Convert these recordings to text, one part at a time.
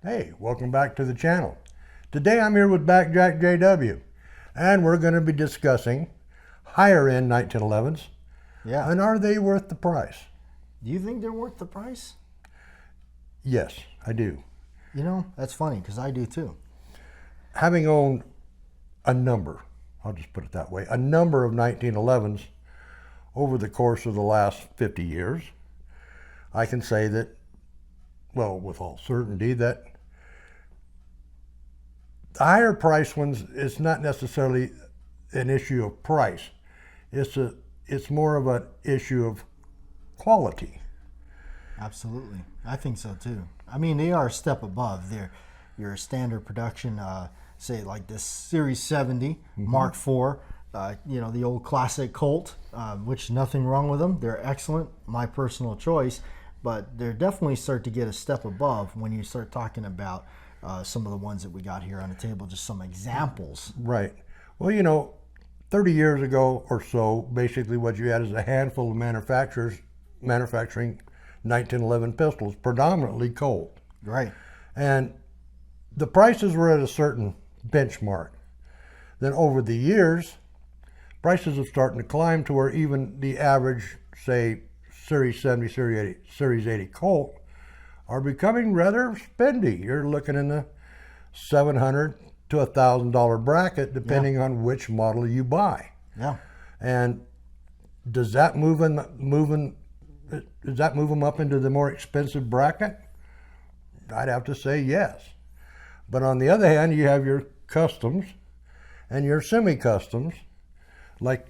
Hey, welcome back to the channel. Today I'm here with Backjack JW, and we're going to be discussing higher end 1911s. Yeah. And are they worth the price? Do you think they're worth the price? Yes, I do. You know, that's funny because I do too. Having owned a number, I'll just put it that way, a number of 1911s over the course of the last 50 years, I can say that, well, with all certainty, that the higher price ones is not necessarily an issue of price. It's more of an issue of quality. Absolutely. I think so too. I mean, they are a step above your standard production, say like this Series 70 Mark IV, the old classic Colt, which nothing wrong with them. They're excellent, my personal choice, but they're definitely start to get a step above when you start talking about some of the ones that we got here on the table, just some examples. Right. Well, 30 years ago or so, basically what you had is a handful of manufacturers manufacturing 1911 pistols, predominantly Colt. Right. And the prices were at a certain benchmark. Then over the years, prices have started to climb to where even the average, say, Series 70, Series 80 Colt are becoming rather spendy. You're looking in the $700 to $1,000 bracket, depending on which model you buy. Yeah. And does that move them up into the more expensive bracket? I'd have to say yes. But on the other hand, you have your customs and your semi-customs, like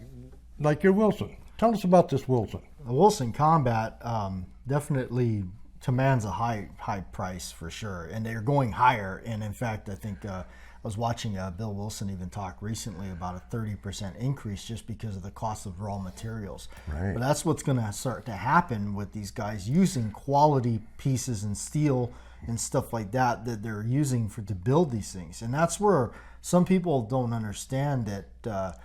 your Wilson. Tell us about this Wilson. The Wilson Combat definitely commands a high price for sure, and they're going higher. And in fact, I think I was watching Bill Wilson even talk recently about a 30% increase just because of the cost of raw materials. Right. But that's what's going to start to happen with these guys using quality pieces and steel and stuff like that they're using to build these things. And that's where some people don't understand that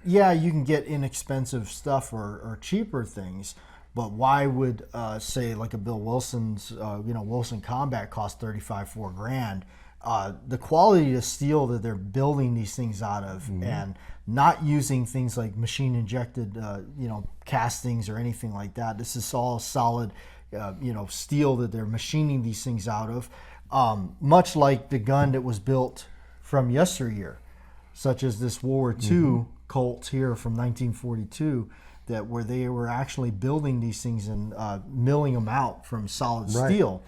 you can get inexpensive stuff or cheaper things, but why would say like a Bill Wilson's Wilson Combat cost $35,000, $4,000? The quality of steel that they're building these things out of, and not using things like machine injected castings or anything like that. This is all solid steel that they're machining these things out of, much like the gun that was built from yesteryear, such as this World War II Colt here from 1942, where they were actually building these things and milling them out from solid steel.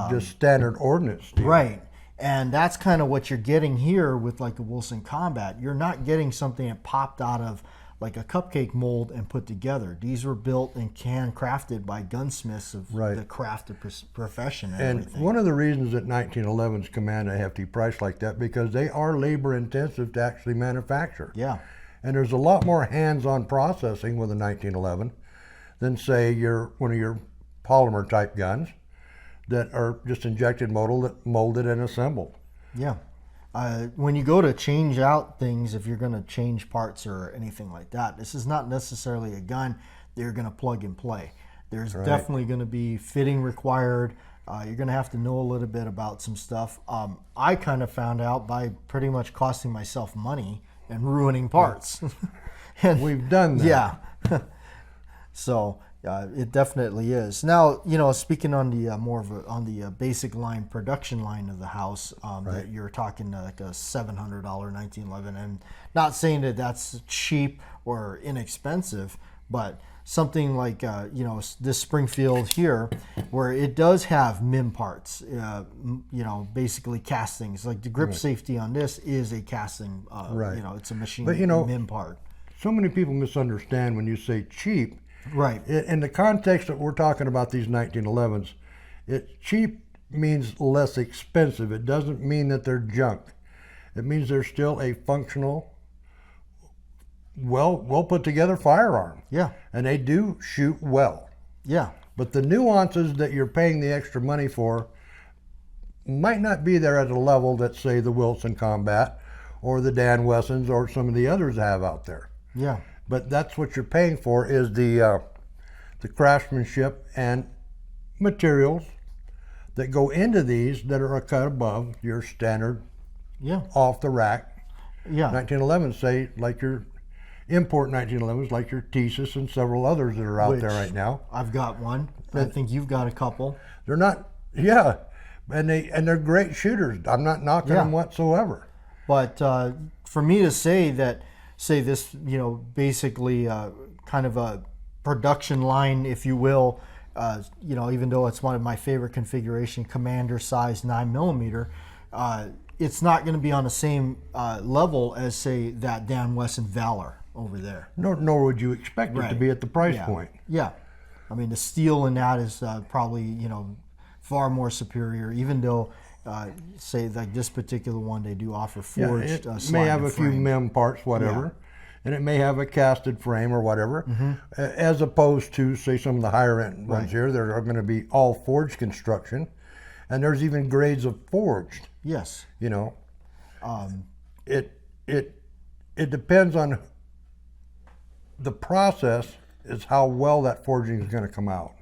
Just standard ordnance steel. Right. And that's kind of what you're getting here with like a Wilson Combat. You're not getting something that popped out of like a cupcake mold and put together. These were built and handcrafted by gunsmiths of the craft of profession and everything. One of the reasons that 1911s command a hefty price like that, because they are labor intensive to actually manufacture. Yeah. And there's a lot more hands-on processing with a 1911 than, say, one of your polymer type guns that are just injected molded and assembled. Yeah. When you go to change out things, if you're going to change parts or anything like that, this is not necessarily a gun that you're going to plug and play. There's definitely going to be fitting required. You're going to have to know a little bit about some stuff. I kind of found out by pretty much costing myself money and ruining parts. And we've done that. Yeah. So it definitely is. Now, speaking on the on the basic line, production line of the house, that you're talking like a $700 1911, and not saying that that's cheap or inexpensive, but something like this Springfield here, where it does have MIM parts, basically castings. Like the grip safety on this is a casting. It's a machine MIM part. So many people misunderstand when you say cheap. Right. In the context that we're talking about these 1911s, cheap means less expensive. It doesn't mean that they're junk. It means they're still a functional, well put together firearm. Yeah. And they do shoot well. Yeah. But the nuances that you're paying the extra money for might not be there at a level that, say, the Wilson Combat or the Dan Wessons or some of the others have out there. Yeah. But that's what you're paying for, is the craftsmanship and materials that go into these that are a cut above your standard Yeah. off the rack. Yeah. 1911s, say, like your import 1911s, like your Thesis and several others that are out there Which right now. I've got one. I think you've got a couple. They're not, yeah, and they're great shooters. I'm not knocking them whatsoever. But for me to say this, basically kind of a production line, if you will, even though it's one of my favorite configuration, commander size 9mm, it's not going to be on the same level as, say, that Dan Wesson Valor over there. Nor would you expect it to be at the price point. Yeah. I mean, the steel in that is probably, far more superior, even though, say, like this particular one, they do offer forged it may have a few mem parts, whatever, and it may have a casted frame or whatever, as opposed to, say, some of the higher end ones here. There are going to be all forged construction, and there's even grades of forged. Yes. It depends on the process, is how well that forging is going to come out,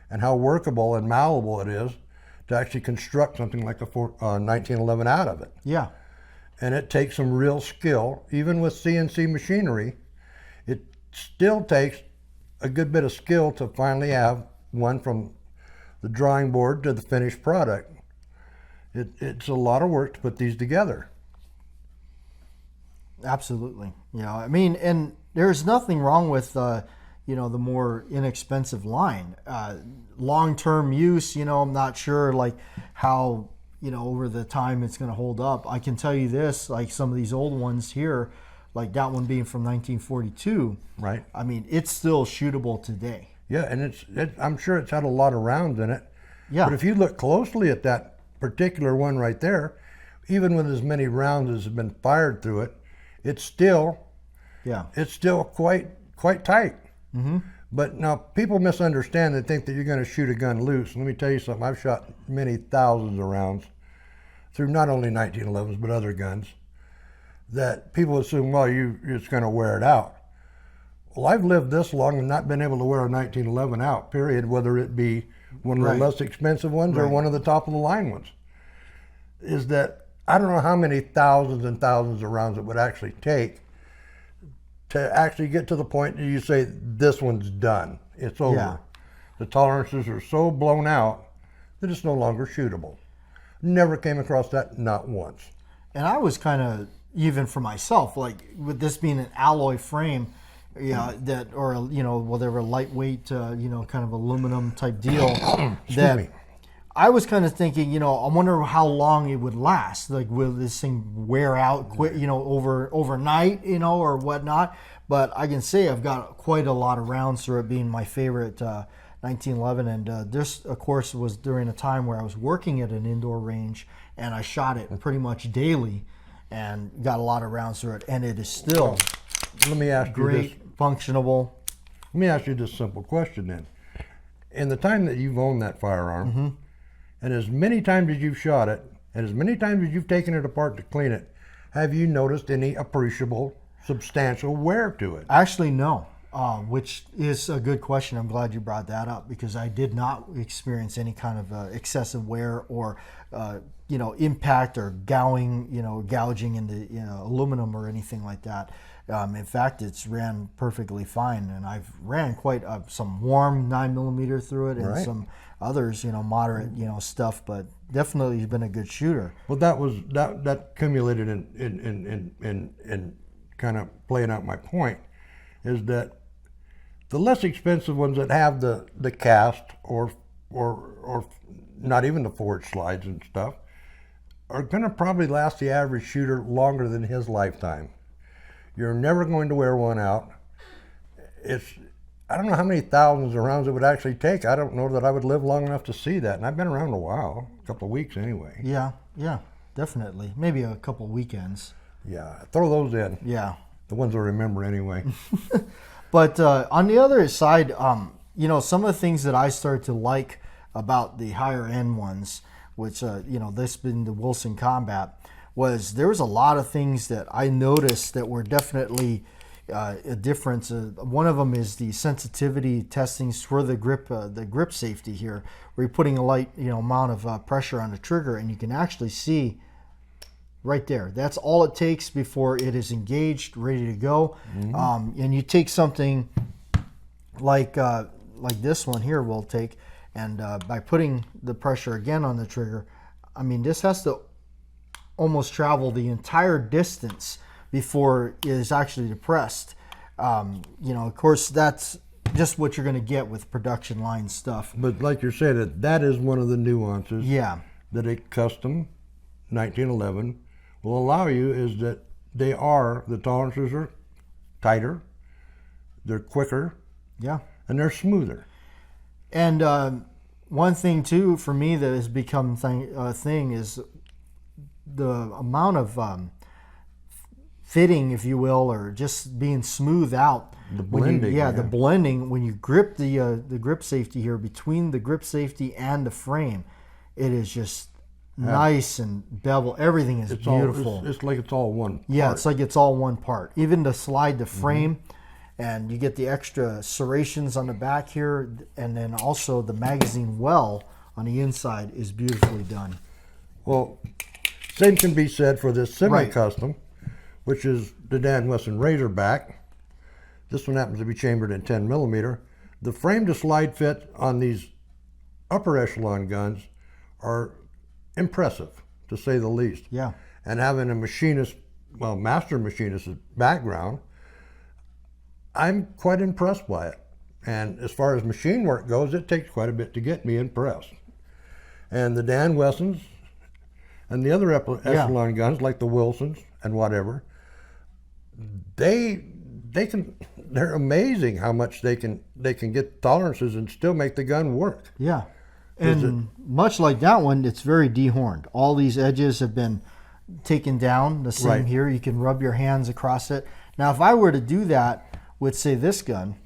and how workable and malleable it is to actually construct something like a 1911 out of it. Yeah. And it takes some real skill. Even with CNC machinery, it still takes a good bit of skill to finally have one from the drawing board to the finished product. It's a lot of work to put these together. Absolutely. And there's nothing wrong with the more inexpensive line. Long-term use, I'm not sure like how, over the time it's going to hold up. I can tell you this, like some of these old ones here, like that one being from 1942. Right. I mean, it's still shootable today. Yeah, and I'm sure it's had a lot of rounds in it. Yeah. But if you look closely at that particular one right there, even with as many rounds as have been fired through it, it's still quite tight. But now people misunderstand. They think that you're going to shoot a gun loose. Let me tell you something. I've shot many thousands of rounds through not only 1911s but other guns that people assume, well, you're just going to wear it out. Well, I've lived this long and not been able to wear a 1911 out, period, whether it be one of the less expensive ones or one of the top of the line ones. Is that I don't know how many thousands and thousands of rounds it would actually take to actually get to the point that you say, this one's done. It's over. Yeah. The tolerances are so blown out that it's no longer shootable. Never came across that, not once. And I was kind of, even for myself, like with this being an alloy frame, whatever lightweight, kind of aluminum type deal, I was kind of thinking, I wonder how long it would last. Like, will this thing wear out quick, overnight, or whatnot? But I can say I've got quite a lot of rounds through it, being my favorite 1911. And this, of course, was during a time where I was working at an indoor range, and I shot it pretty much daily, and got a lot of rounds through it. And it is still Let me ask you this. Functionable. Let me ask you this simple question then. In the time that you've owned that firearm, and as many times as you've shot it, and as many times as you've taken it apart to clean it, have you noticed any appreciable, substantial wear to it? Actually, no, which is a good question. I'm glad you brought that up, because I did not experience any kind of excessive wear or, impact or gouging in the aluminum or anything like that. In fact, it's ran perfectly fine, and I've ran quite some warm 9mm through it, and some others, moderate, stuff. But definitely, he's been a good shooter. Well, that accumulated in kind of playing out my point, is that the less expensive ones that have the cast or not even the forged slides and stuff are going to probably last the average shooter longer than his lifetime. You're never going to wear one out. I don't know how many thousands of rounds it would actually take. I don't know that I would live long enough to see that. And I've been around a while, a couple of weeks anyway. Yeah, definitely. Maybe a couple weekends. Yeah, throw those in. Yeah. The ones I remember anyway. But on the other side, some of the things that I started to like about the higher end ones, which, this being the Wilson Combat, was there was a lot of things that I noticed that were definitely, a difference. One of them is the sensitivity testings for the grip safety here, where you're putting a light amount of pressure on the trigger, and you can actually see right there. That's all it takes before it is engaged, ready to go. And you take something like this one here, we'll take, and by putting the pressure again on the trigger, I mean, this has to almost travel the entire distance before it is actually depressed. Of course, that's just what you're going to get with production line stuff. But like you're saying, that is one of the nuances that a custom 1911 will allow you, is that the tolerances are tighter, they're quicker, and they're smoother. And one thing too for me that has become a thing is the amount of fitting, if you will, or just being smooth out. The blending. The blending. When you grip the grip safety here, between the grip safety and the frame, it is just nice and bevel. Everything is beautiful. It's like it's all one part. Yeah, it's like it's all one part. Even to slide the frame, and you get the extra serrations on the back here, and then also the magazine well on the inside is beautifully done. Well, same can be said for this semi-custom, which is the Dan Wesson Razorback. This one happens to be chambered in 10 millimeter. The frame to slide fit on these upper echelon guns are impressive, to say the least. Yeah. And having a master machinist background, I'm quite impressed by it. And as far as machine work goes, it takes quite a bit to get me impressed. And the Dan Wessons and the other echelon guns, like the Wilsons and whatever, they're amazing how much they can get tolerances and still make the gun work. Yeah. And much like that one, it's very dehorned. All these edges have been taken down. The same here. You can rub your hands across it. Now, if I were to do that with, say, this gun,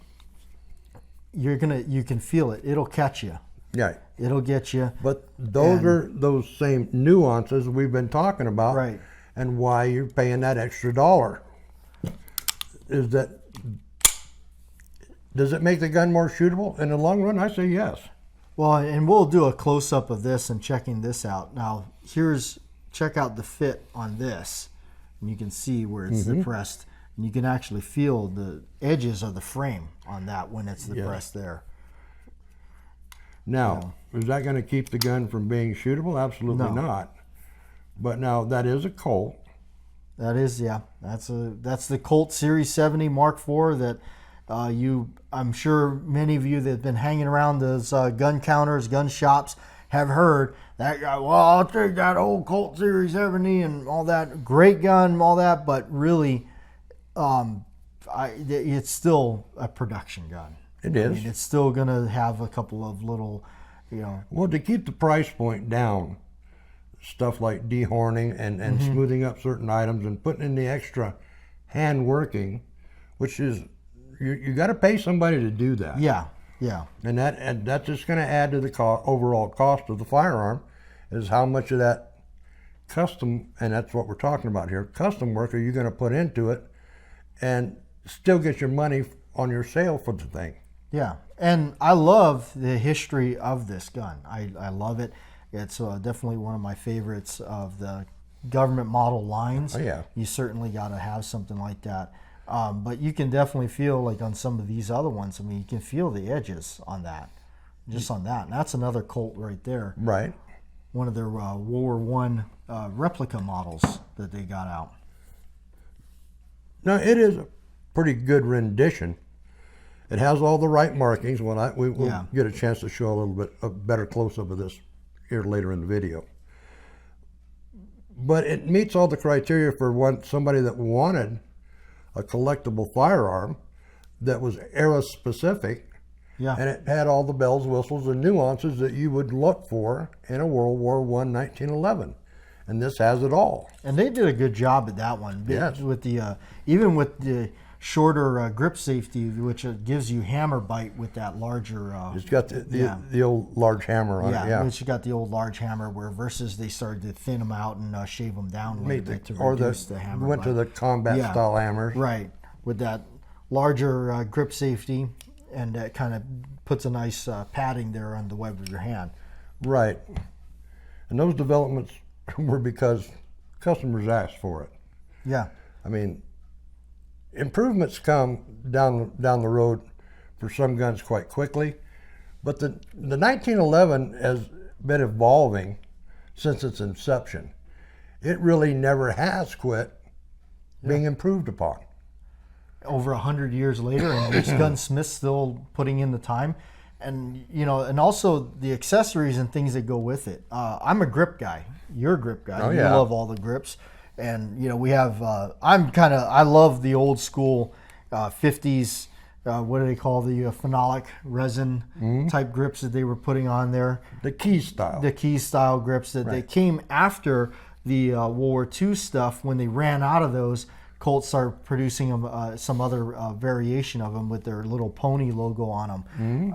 you can feel it. It'll catch you. Yeah. It'll get you. But those are those same nuances we've been talking about. Right. And why you're paying that extra $1. Is that, does it make the gun more shootable? In the long run, I say yes. Well, and we'll do a close-up of this and checking this out. Now, check out the fit on this. And you can see where it's depressed. And you can actually feel the edges of the frame on that when it's depressed there. Now, is that going to keep the gun from being shootable? Absolutely not. But now, that is a Colt. That is, that's the Colt Series 70 Mark IV that I'm sure many of you that have been hanging around those gun counters, gun shops have heard that guy, well, I'll take that old Colt Series 70 and all that, great gun and all that, but really, it's still a production gun. It is. I mean, it's still going to have a couple of little, Well, to keep the price point down, stuff like dehorning and smoothing up certain items and putting in the extra hand working, which is, you got to pay somebody to do that. Yeah. And that's just going to add to the overall cost of the firearm, is how much of that custom, and that's what we're talking about here, custom work are you going to put into it and still get your money on your sale for the thing. Yeah, and I love the history of this gun. I love it. It's definitely one of my favorites of the government model lines. Oh, yeah. You certainly got to have something like that. But you can definitely feel, like on some of these other ones, I mean, you can feel the edges on that, just on that. And that's another Colt right there. Right. One of their World War I replica models that they got out. Now, it is a pretty good rendition. It has all the right markings. We'll get a chance to show a little bit a better close-up of this here later in the video. But it meets all the criteria for somebody that wanted a collectible firearm that was era-specific, and it had all the bells, whistles, and nuances that you would look for in a World War I 1911. And this has it all. And they did a good job at that one. Yes. With the even with the shorter grip safety, which gives you hammer bite with that larger. It's got the old large hammer on it. Yeah, which got the old large hammer. Where versus they started to thin them out and shave them down a little bit to reduce the hammer. Went to the combat style hammers. Right, with that larger grip safety, and that kind of puts a nice padding there on the web of your hand. Right. And those developments were because customers asked for it. Yeah. I mean, improvements come down the road for some guns quite quickly, but the 1911 has been evolving since its inception. It really never has quit being improved upon. Over 100 years later, and each gunsmith's still putting in the time, and and also the accessories and things that go with it. I'm a grip guy. You're a grip guy. Oh, You yeah. love all the grips, and we have. I love the old school 50s. What do they call the phenolic resin type grips that they were putting on there? The key style. The key style grips that they came after the World War II stuff. When they ran out of those, Colt started producing them, some other variation of them with their little pony logo on them.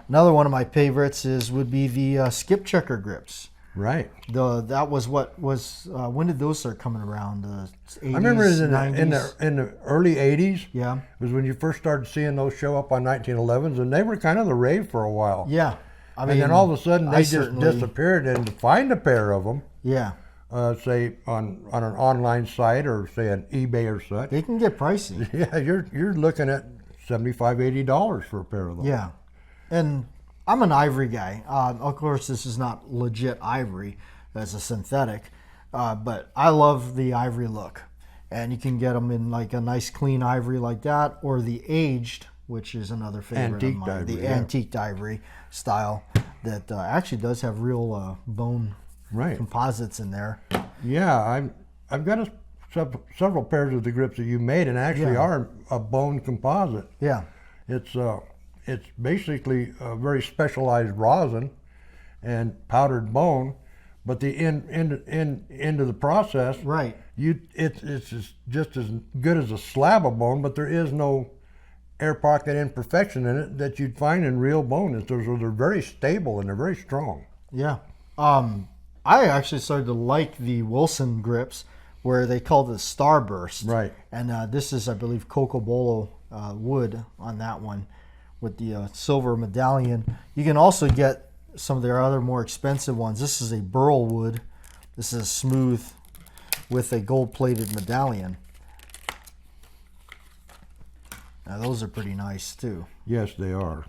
Another one of my favorites would be the skip checker grips. Right. That was what was when did those start coming around? 80s, I remember it in 90s? the early 80s. Yeah. Was when you first started seeing those show up on 1911s, and they were kind of the rave for a while. Yeah. I mean, And then all of a sudden I they just certainly- disappeared, and to find a pair of them, Yeah. say on an online site or say an eBay or such, They can get pricey. yeah, you're looking at $75, $80 for a pair of them. Yeah, and I'm an ivory guy. Of course, this is not legit ivory; that's a synthetic. But I love the ivory look, and you can get them in like a nice clean ivory like that, or the aged, which is another favorite of Antiqued mine. ivory, The yeah. antiqued ivory style that actually does have real bone Right. composites in there. Yeah, I've got several pairs of the grips that you made, and actually Yeah. are a bone composite. Yeah, It's basically a very specialized rosin and powdered bone, but the end of the process, right. it's just as good as a slab of bone, but there is no air pocket imperfection in it that you'd find in real bone. They're very stable and they're very strong. Yeah. I actually started to like the Wilson grips where they called it Starburst. Right. And this is, I believe, Cocobolo wood on that one with the silver medallion. You can also get some of their other more expensive ones. This is a burl wood. This is smooth with a gold-plated medallion. Now those are pretty nice too. Yes, they are.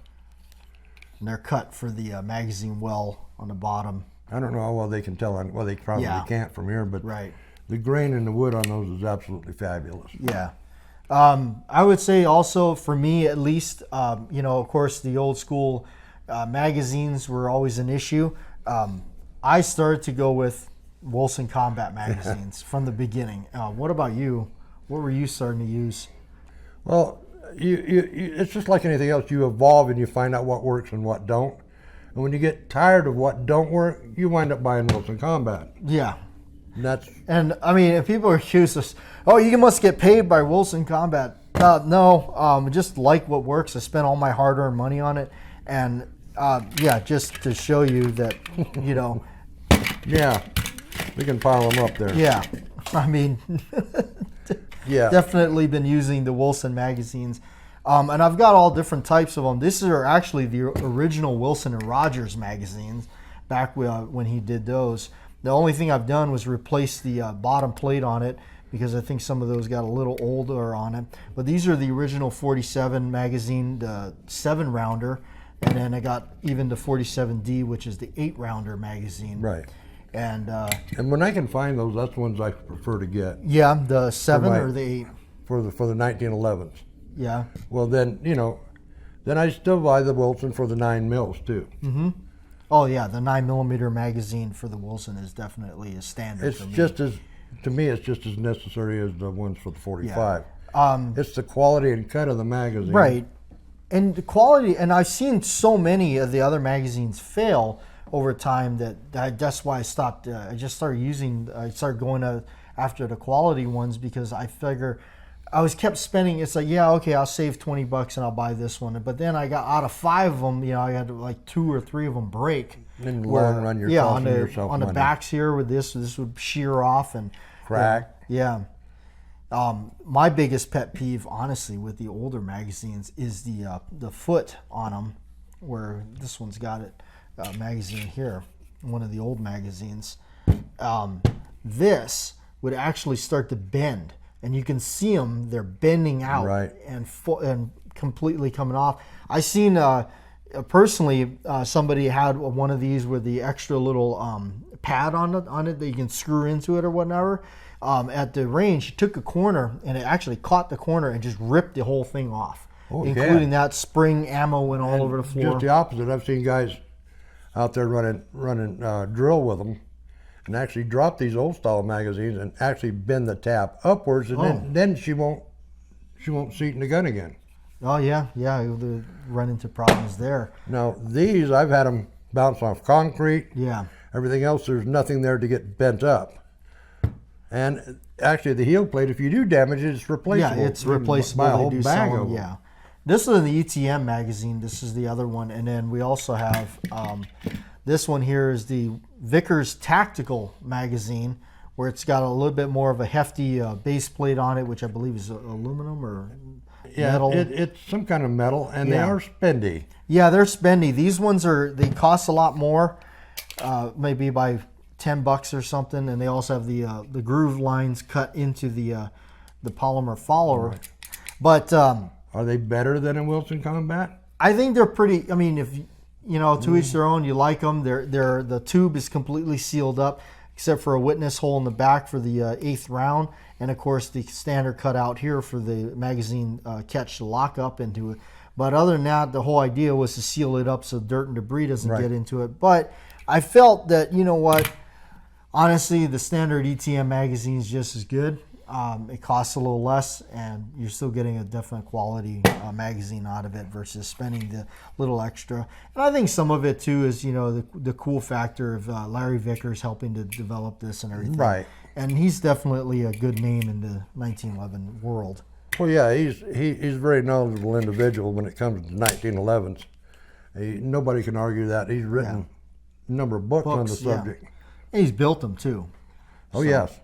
And they're cut for the magazine well on the bottom. I don't know how well they can tell on, well, they probably Yeah. can't from here, but Right. the grain in the wood on those is absolutely fabulous. Yeah. I would say also for me at least, of course the old school magazines were always an issue. I started to go with Wilson Combat magazines from the beginning. What about you? What were you starting to use? Well, it's just like anything else. You evolve and you find out what works and what don't. And when you get tired of what don't work, you wind up buying Wilson Combat. Yeah. And I mean, if people accuse us, oh, you must get paid by Wilson Combat. No, just like what works. I spent all my hard-earned money on it, and just to show you that, yeah, we can pile them up there. yeah. I mean, Yeah. definitely been using the Wilson magazines, and I've got all different types of them. These are actually the original Wilson and Rogers magazines, back when he did those. The only thing I've done was replace the bottom plate on it because I think some of those got a little older on it. But these are the original 47 magazine, the 7-rounder, and then I got even the 47D, which is the 8-rounder magazine. Right. And And when I can find those, that's the ones I prefer to get yeah, the 7 my- or the 8. for the 1911s. Yeah. Well, then then I still buy the Wilson for the 9 mils too. Oh yeah, the 9mm magazine for the Wilson is definitely a standard It's for me. to me, it's just as necessary as the ones for the 45. Yeah. It's the quality and cut of the magazine. Right. And the quality, and I've seen so many of the other magazines fail over time that's why I stopped. I just started going after the quality ones because I figure I was kept spending. It's like, yeah, okay, I'll save $20 and I'll buy this one. But then I got out of 5 of them, I had like 2 or 3 of them break. In the long run, you're costing yourself on the money. backs here with this would shear off and Crack. Yeah. My biggest pet peeve, honestly, with the older magazines is the foot on them, where this one's got it, magazine here, one of the old magazines. This would actually start to bend, and you can see them, they're bending out Right. and completely coming off. I seen personally somebody had one of these with the extra little pad on it that you can screw into it or whatever. At the range, he took a corner and it actually caught the corner and just ripped the whole thing off, including that spring ammo went all over the floor. Just the opposite. I've seen guys out there running drill with them, and actually drop these old style magazines and actually bend the tap upwards, and then she won't seat in the gun again. Oh yeah, you'll run into problems there. Now these, I've had them bounce off concrete. Yeah. Everything else, there's nothing there to get bent up. And actually, the heel plate, if you do damage it, it's replaceable. Yeah, it's replaceable. Buy a They whole do bag sell of them, them. yeah. This is the ETM magazine. This is the other one, and then we also have this one here is the Vickers Tactical magazine, where it's got a little bit more of a hefty base plate on it, which I believe is aluminum or metal. It's some kind of metal, and they are spendy. Yeah, they're spendy. These ones they cost a lot more, maybe by $10 or something, and they also have the groove lines cut into the polymer follower. Right. But are they better than a Wilson Combat? I think they're pretty. I mean, if you know, to each their own. You like them. The tube is completely sealed up, except for a witness hole in the back for the 8th round, and of course the standard cutout here for the magazine catch to lock up into it. But other than that, the whole idea was to seal it up so dirt and debris doesn't get into it. But I felt that, you know what, honestly, the standard ETM magazine is just as good. It costs a little less, and you're still getting a definite quality magazine out of it versus spending the little extra. And I think some of it too is, you know, the cool factor of Larry Vickers helping to develop this and everything. Right. And he's definitely a good name in the 1911 world. Well, yeah, he's a very knowledgeable individual when it comes to 1911's. Nobody can argue that. He's written a number of books on the subject. Yeah. And he's built them too. Oh, yes.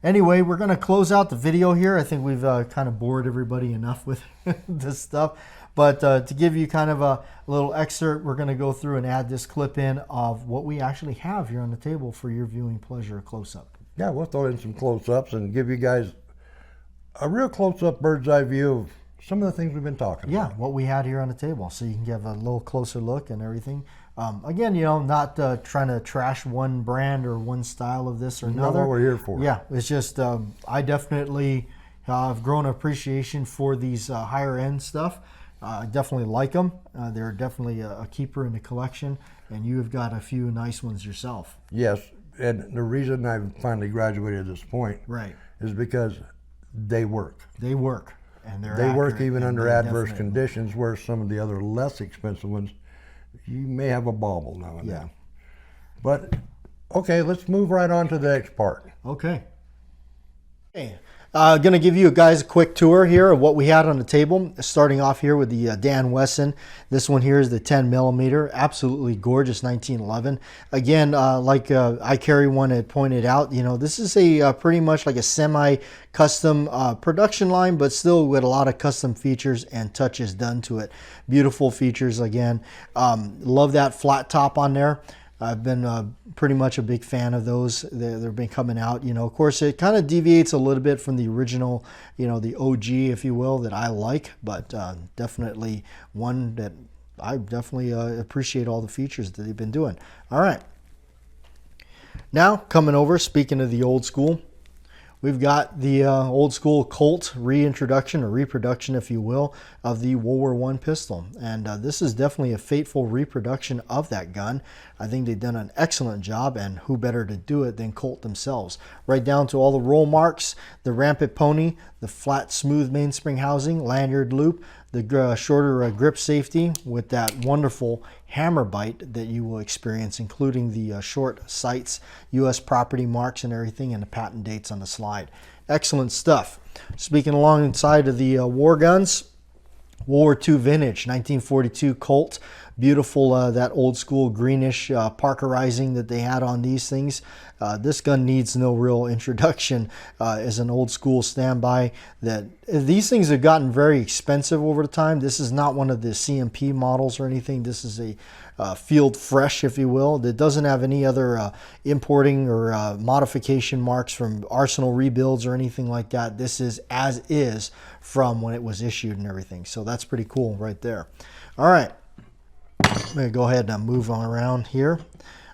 Anyway, we're going to close out the video here. I think we've kind of bored everybody enough with this stuff. But to give you kind of a little excerpt, we're going to go through and add this clip in of what we actually have here on the table for your viewing pleasure, close-up. Yeah, we'll throw in some close-ups and give you guys a real close-up bird's eye view of some of the things we've been talking about. Yeah, what we had here on the table, so you can give a little closer look and everything. Again, you know, not trying to trash one brand or one style of this or another. Not what we're here for. Yeah, it's just I definitely have grown appreciation for these higher end stuff. I definitely like them. They're definitely a keeper in the collection, and you have got a few nice ones yourself. Yes, and the reason I've finally graduated at this point is because they work. They work, and they work even under adverse conditions, where some of the other less expensive ones, you may have a bobble now and then. But, okay, let's move right on to the next part. Okay. Going to give you guys a quick tour here of what we had on the table. Starting off here with the Dan Wesson. This one here is the 10 millimeter. Absolutely gorgeous 1911. Again, like Icarryone had pointed out, you know, this is a pretty much like a semi-custom production line, but still with a lot of custom features and touches done to it. Beautiful features again. Love that flat top on there. I've been pretty much a big fan of those. They've been coming out. You know, of course, it kind of deviates a little bit from the original, you know, the OG, if you will, that I like, but definitely one that I definitely appreciate all the features that they've been doing. All right. Now, coming over, speaking of the old school, we've got the old school Colt reintroduction or reproduction, if you will, of the World War I pistol. And this is definitely a faithful reproduction of that gun. I think they've done an excellent job, and who better to do it than Colt themselves. Right down to all the roll marks, the rampant pony, the flat smooth mainspring housing, lanyard loop, the shorter grip safety with that wonderful hammer bite that you will experience, including the short sights, U.S. property marks and everything, and the patent dates on the slide. Excellent stuff. Speaking alongside of the war guns, World War II vintage, 1942 Colt. Beautiful, that old school greenish Parkerizing that they had on these things. This gun needs no real introduction as an old school standby. That these things have gotten very expensive over the time. This is not one of the CMP models or anything. This is a field fresh, if you will. It doesn't have any other importing or modification marks from Arsenal rebuilds or anything like that. This is as is from when it was issued and everything. So that's pretty cool right there. All right. I'm going to go ahead and move on around here.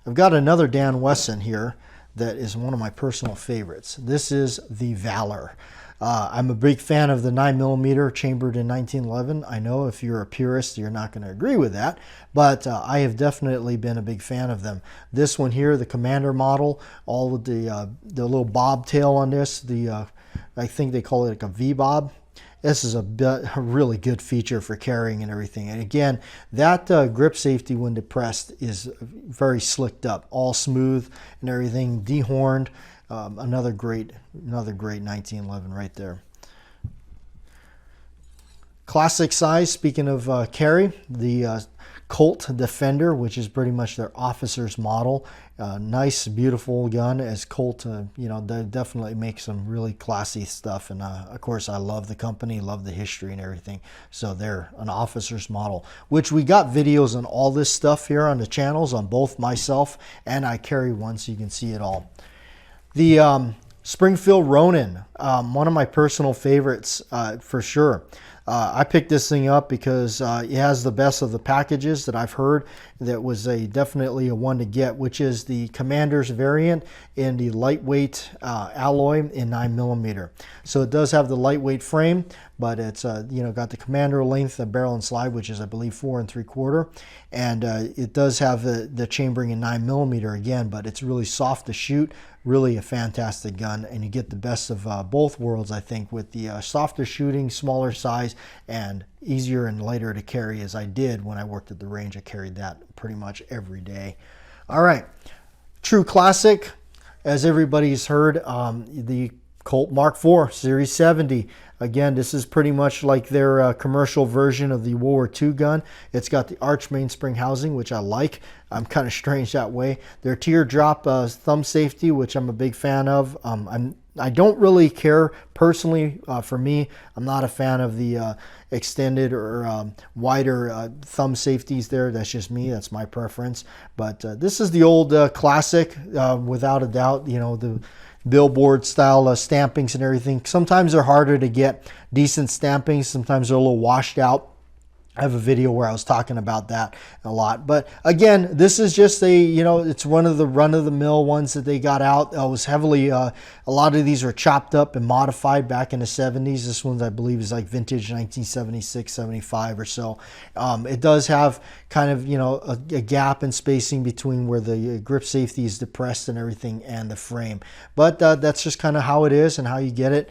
I've got another Dan Wesson here that is one of my personal favorites. This is the Valor. I'm a big fan of the 9mm chambered in 1911. I know if you're a purist, you're not going to agree with that, but I have definitely been a big fan of them. This one here, the Commander model, all with the little bobtail on this, I think they call it like a V-bob. This is a really good feature for carrying and everything. And again, that grip safety when depressed is very slicked up, all smooth and everything, dehorned. Another great 1911 right there. Classic size, speaking of carry, the Colt Defender, which is pretty much their officer's model. Nice, beautiful gun. As Colt, they definitely make some really classy stuff. And of course, I love the company, love the history and everything. So they're an officer's model, which we got videos on all this stuff here on the channels, on both myself and Icarryone, so you can see it all. The Springfield Ronin, one of my personal favorites for sure. I picked this thing up because it has the best of the packages that I've heard. That was definitely a one to get, which is the Commander's variant in the lightweight alloy in 9mm. So it does have the lightweight frame, but it's got the Commander length, the barrel and slide, which is I believe 4 3/4, and it does have the chambering in 9mm again, but it's really soft to shoot. Really a fantastic gun, and you get the best of both worlds, I think, with the softer shooting, smaller size, and easier and lighter to carry, as I did when I worked at the range. I carried that pretty much every day. All right, true classic, as everybody's heard, the Colt Mark IV Series 70. Again, this is pretty much like their commercial version of the World War II gun. It's got the arch mainspring housing, which I like. I'm kind of strange that way. Their teardrop thumb safety, which I'm a big fan of. I don't really care personally. For me, I'm not a fan of the extended or wider thumb safeties there. That's just me. That's my preference. But this is the old classic, without a doubt. The billboard style stampings and everything. Sometimes they're harder to get decent stampings. Sometimes they're a little washed out. I have a video where I was talking about that a lot. But again, this is just it's one of the run-of-the-mill ones that they got out. It was heavily, a lot of these are chopped up and modified back in the 70s. This one, I believe, is like vintage 1976, 75 or so. It does have kind of, a gap in spacing between where the grip safety is depressed and everything and the frame. But that's just kind of how it is and how you get it.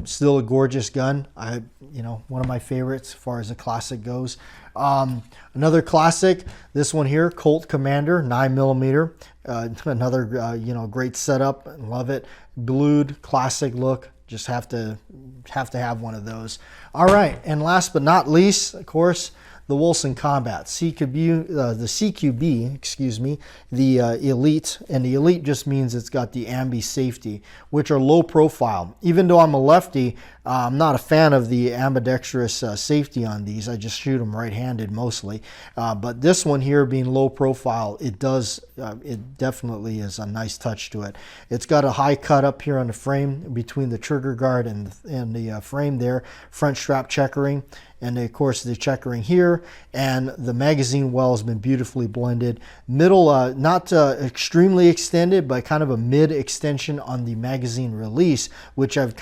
Still a gorgeous gun. One of my favorites as far as a classic goes. Another classic, this one here, Colt Commander 9mm. Another great setup. Love it. Blued, classic look. Just have to have one of those. All right, and last but not least, of course, the Wilson Combat CQB, the CQB, excuse me, the Elite, and the Elite just means it's got the ambi safety, which are low profile. Even though I'm a lefty, I'm not a fan of the ambidextrous safety on these. I just shoot them right-handed mostly. But this one here being low profile, it definitely is a nice touch to it. It's got a high cut up here on the frame between the trigger guard and the frame there, front strap checkering. And of course the checkering here, and the magazine well has been beautifully blended. Middle, not extremely extended, but kind of a mid extension on the magazine release, which it's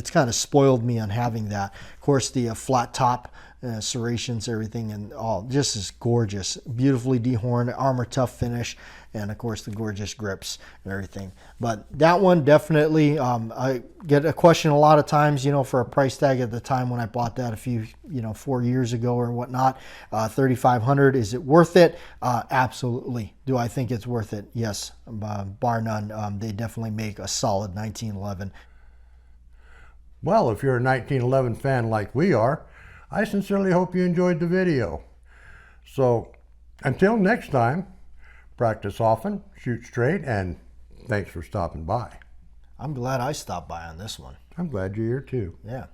kind of spoiled me on having that. Of course, the flat top serrations, everything, and all just is gorgeous, beautifully dehorned, armor tough finish, and of course the gorgeous grips and everything. But that one definitely, I get a question a lot of times, for a price tag at the time when I bought that a few, 4 years ago or whatnot, $3,500. Is it worth it? Absolutely. Do I think it's worth it? Yes, bar none. They definitely make a solid 1911. Well, if you're a 1911 fan like we are, I sincerely hope you enjoyed the video. So until next time, practice often, shoot straight, and thanks for stopping by. I'm glad I stopped by on this one. I'm glad you're here too. Yeah.